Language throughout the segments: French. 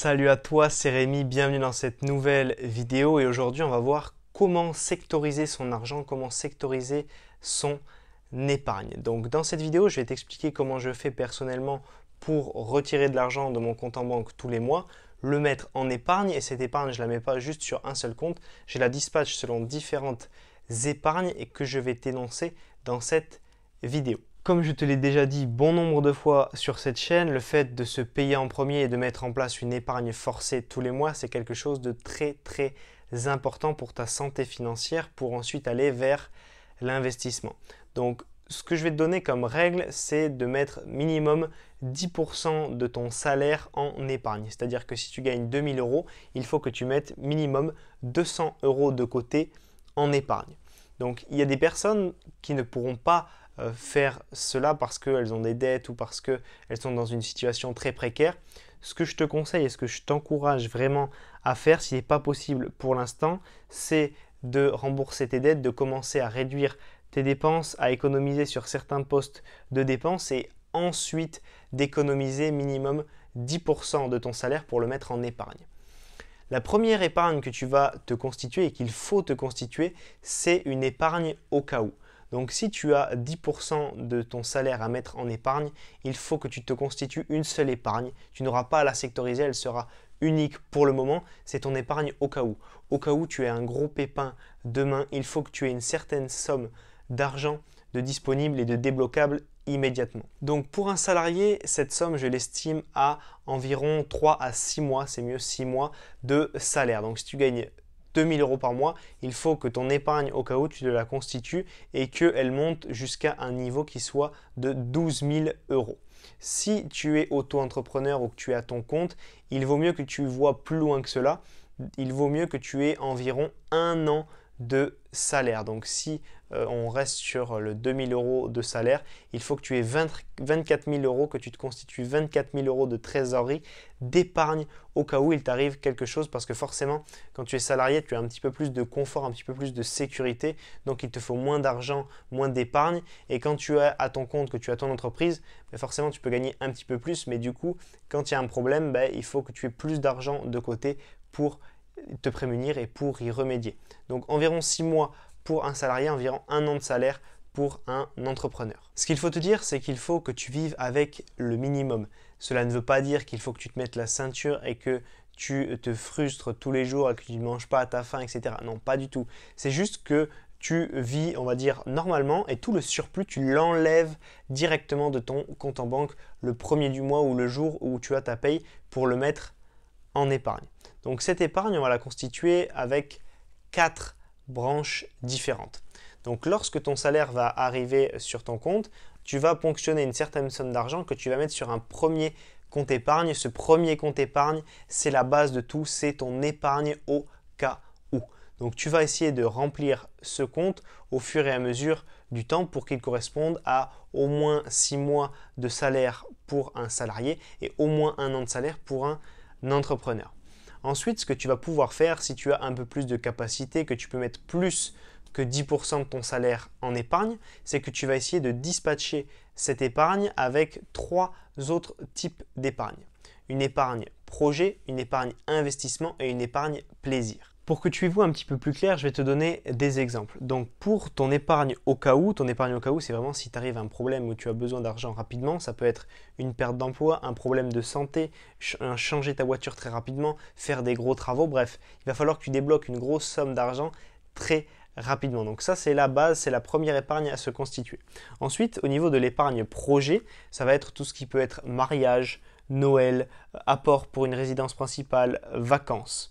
Salut à toi, c'est Rémi, bienvenue dans cette nouvelle vidéo et aujourd'hui on va voir comment sectoriser son argent, comment sectoriser son épargne. Donc dans cette vidéo je vais t'expliquer comment je fais personnellement pour retirer de l'argent de mon compte en banque tous les mois, le mettre en épargne et cette épargne je ne la mets pas juste sur un seul compte, je la dispatche selon différentes épargnes et que je vais t'énoncer dans cette vidéo. Comme je te l'ai déjà dit bon nombre de fois sur cette chaîne, le fait de se payer en premier et de mettre en place une épargne forcée tous les mois, c'est quelque chose de très important pour ta santé financière pour ensuite aller vers l'investissement. Donc ce que je vais te donner comme règle, c'est de mettre minimum 10% de ton salaire en épargne. C'est-à-dire que si tu gagnes 2000 euros, il faut que tu mettes minimum 200 euros de côté en épargne. Donc il y a des personnes qui ne pourront pas faire cela parce qu'elles ont des dettes ou parce qu'elles sont dans une situation très précaire. Ce que je te conseille et ce que je t'encourage vraiment à faire, s'il n'est pas possible pour l'instant, c'est de rembourser tes dettes, de commencer à réduire tes dépenses, à économiser sur certains postes de dépenses et ensuite d'économiser minimum 10% de ton salaire pour le mettre en épargne. La première épargne que tu vas te constituer et qu'il faut te constituer, c'est une épargne au cas où. Donc si tu as 10% de ton salaire à mettre en épargne, il faut que tu te constitues une seule épargne. Tu n'auras pas à la sectoriser, elle sera unique pour le moment. C'est ton épargne au cas où. Au cas où tu aies un gros pépin demain, il faut que tu aies une certaine somme d'argent de disponible et de débloquable immédiatement. Donc pour un salarié, cette somme, je l'estime à environ 3 à 6 mois, c'est mieux 6 mois de salaire. Donc si tu gagnes 2000 euros par mois, il faut que ton épargne au cas où tu la constitues et qu'elle monte jusqu'à un niveau qui soit de 12 000 euros. Si tu es auto-entrepreneur ou que tu es à ton compte, il vaut mieux que tu vois plus loin que cela. Il vaut mieux que tu aies environ un an de salaire. Donc si on reste sur le 2000 euros de salaire, il faut que tu aies 24 000 euros, que tu te constitues 24 000 euros de trésorerie, d'épargne au cas où il t'arrive quelque chose parce que forcément quand tu es salarié, tu as un petit peu plus de confort, un petit peu plus de sécurité, donc il te faut moins d'argent, moins d'épargne et quand tu es à ton compte, que tu as ton entreprise, forcément tu peux gagner un petit peu plus mais du coup quand il y a un problème, il faut que tu aies plus d'argent de côté pour te prémunir et pour y remédier. Donc environ 6 mois pour un salarié, environ un an de salaire pour un entrepreneur. Ce qu'il faut te dire, c'est qu'il faut que tu vives avec le minimum. Cela ne veut pas dire qu'il faut que tu te mettes la ceinture et que tu te frustres tous les jours et que tu ne manges pas à ta faim, etc. Non, pas du tout. C'est juste que tu vis, on va dire, normalement et tout le surplus, tu l'enlèves directement de ton compte en banque le premier du mois ou le jour où tu as ta paye pour le mettre en épargne. Donc cette épargne, on va la constituer avec 4 branches différentes. Donc lorsque ton salaire va arriver sur ton compte, tu vas ponctionner une certaine somme d'argent que tu vas mettre sur un premier compte épargne. Ce premier compte épargne, c'est la base de tout, c'est ton épargne au cas où. Donc tu vas essayer de remplir ce compte au fur et à mesure du temps pour qu'il corresponde à au moins 6 mois de salaire pour un salarié et au moins un an de salaire pour un entrepreneur. Ensuite, ce que tu vas pouvoir faire, si tu as un peu plus de capacité, que tu peux mettre plus que 10% de ton salaire en épargne, c'est que tu vas essayer de dispatcher cette épargne avec 3 autres types d'épargne. Une épargne projet, une épargne investissement et une épargne plaisir. Pour que tu y vois un petit peu plus clair, je vais te donner des exemples. Donc pour ton épargne au cas où, c'est vraiment si tu arrives à un problème où tu as besoin d'argent rapidement, ça peut être une perte d'emploi, un problème de santé, changer ta voiture très rapidement, faire des gros travaux, bref, il va falloir que tu débloques une grosse somme d'argent très rapidement. Donc ça c'est la base, c'est la première épargne à se constituer. Ensuite, au niveau de l'épargne projet, ça va être tout ce qui peut être mariage, Noël, apport pour une résidence principale, vacances.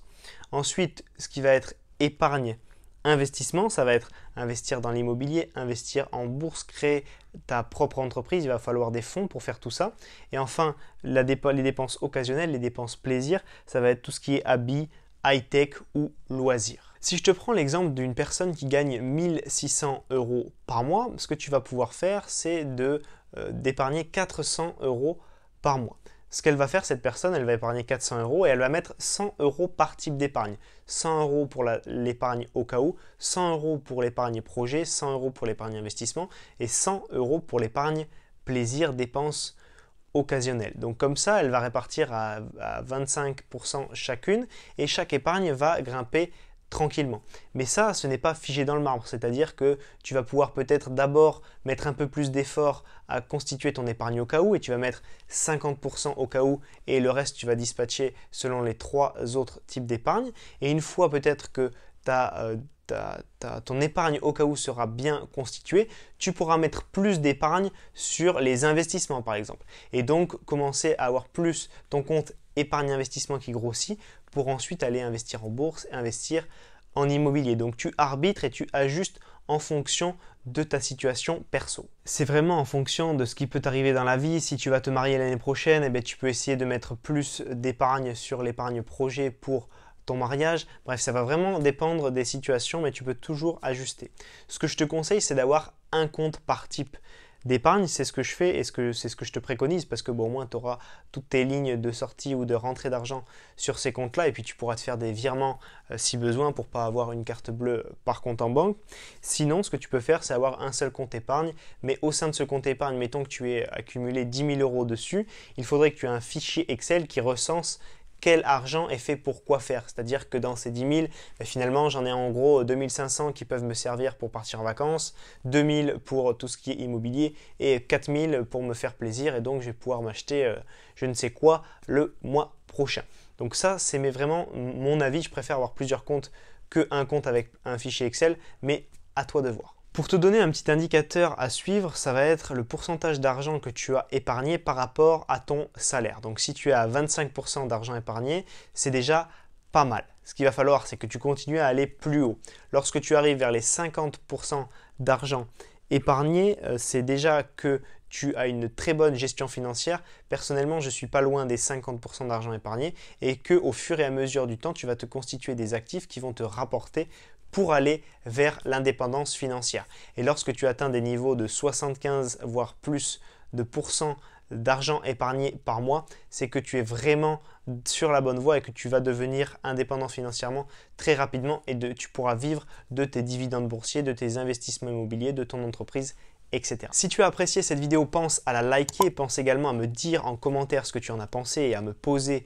Ensuite, ce qui va être épargne investissement, ça va être investir dans l'immobilier, investir en bourse, créer ta propre entreprise, il va falloir des fonds pour faire tout ça. Et enfin, les dépenses occasionnelles, les dépenses plaisir, ça va être tout ce qui est habits, high-tech ou loisirs. Si je te prends l'exemple d'une personne qui gagne 1600 euros par mois, ce que tu vas pouvoir faire, c'est d'épargner 400 euros par mois. Ce qu'elle va faire, cette personne, elle va épargner 400 euros et elle va mettre 100 euros par type d'épargne. 100 euros pour l'épargne au cas où, 100 euros pour l'épargne projet, 100 euros pour l'épargne investissement et 100 euros pour l'épargne plaisir, dépenses occasionnelles. Donc comme ça, elle va répartir à 25% chacune et chaque épargne va grimper tranquillement. Mais ça, ce n'est pas figé dans le marbre, c'est-à-dire que tu vas pouvoir peut-être d'abord mettre un peu plus d'effort à constituer ton épargne au cas où et tu vas mettre 50% au cas où et le reste tu vas dispatcher selon les 3 autres types d'épargne. Et une fois peut-être que ton épargne au cas où sera bien constituée, tu pourras mettre plus d'épargne sur les investissements par exemple. Et donc commencer à avoir plus ton compte épargne investissement qui grossit pour ensuite aller investir en bourse et investir en immobilier. Donc tu arbitres et tu ajustes en fonction de ta situation perso. C'est vraiment en fonction de ce qui peut t'arriver dans la vie. Si tu vas te marier l'année prochaine, eh bien, tu peux essayer de mettre plus d'épargne sur l'épargne projet pour ton mariage. Bref, ça va vraiment dépendre des situations, mais tu peux toujours ajuster. Ce que je te conseille, c'est d'avoir un compte par type d'épargne. C'est ce que je fais et c'est ce que je te préconise parce que bon, au moins tu auras toutes tes lignes de sortie ou de rentrée d'argent sur ces comptes-là et puis tu pourras te faire des virements si besoin pour pas avoir une carte bleue par compte en banque. Sinon, ce que tu peux faire, c'est avoir un seul compte épargne, mais au sein de ce compte épargne, mettons que tu aies accumulé 10 000 € dessus, il faudrait que tu aies un fichier Excel qui recense quel argent est fait pour quoi faire. C'est-à-dire que dans ces 10 000, finalement, j'en ai en gros 2 500 qui peuvent me servir pour partir en vacances, 2 000 pour tout ce qui est immobilier et 4 000 pour me faire plaisir et donc je vais pouvoir m'acheter je ne sais quoi le mois prochain. Donc ça, c'est vraiment mon avis. Je préfère avoir plusieurs comptes qu'un compte avec un fichier Excel, mais à toi de voir. Pour te donner un petit indicateur à suivre, ça va être le pourcentage d'argent que tu as épargné par rapport à ton salaire. Donc si tu es à 25% d'argent épargné, c'est déjà pas mal. Ce qu'il va falloir, c'est que tu continues à aller plus haut. Lorsque tu arrives vers les 50% d'argent épargné, c'est déjà que tu as une très bonne gestion financière. Personnellement, je ne suis pas loin des 50% d'argent épargné et qu'au fur et à mesure du temps, tu vas te constituer des actifs qui vont te rapporter pour aller vers l'indépendance financière. Et lorsque tu atteins des niveaux de 75 voire plus de pourcents d'argent épargné par mois, c'est que tu es vraiment sur la bonne voie et que tu vas devenir indépendant financièrement très rapidement et tu pourras vivre de tes dividendes boursiers, de tes investissements immobiliers, de ton entreprise, etc. Si tu as apprécié cette vidéo, pense à la liker, pense également à me dire en commentaire ce que tu en as pensé et à me poser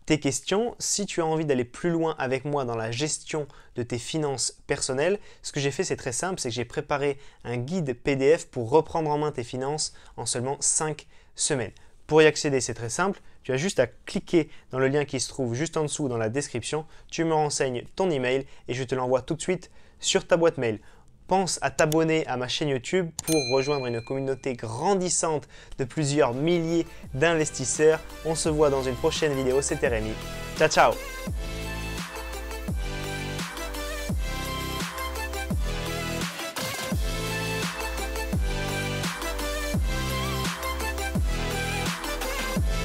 tes questions. Si tu as envie d'aller plus loin avec moi dans la gestion de tes finances personnelles, ce que j'ai fait, c'est très simple, c'est que j'ai préparé un guide PDF pour reprendre en main tes finances en seulement 5 semaines. Pour y accéder, c'est très simple, tu as juste à cliquer dans le lien qui se trouve juste en dessous dans la description, tu me renseignes ton email et je te l'envoie tout de suite sur ta boîte mail. Pense à t'abonner à ma chaîne YouTube pour rejoindre une communauté grandissante de plusieurs milliers d'investisseurs. On se voit dans une prochaine vidéo, c'était Rémi. Ciao, ciao!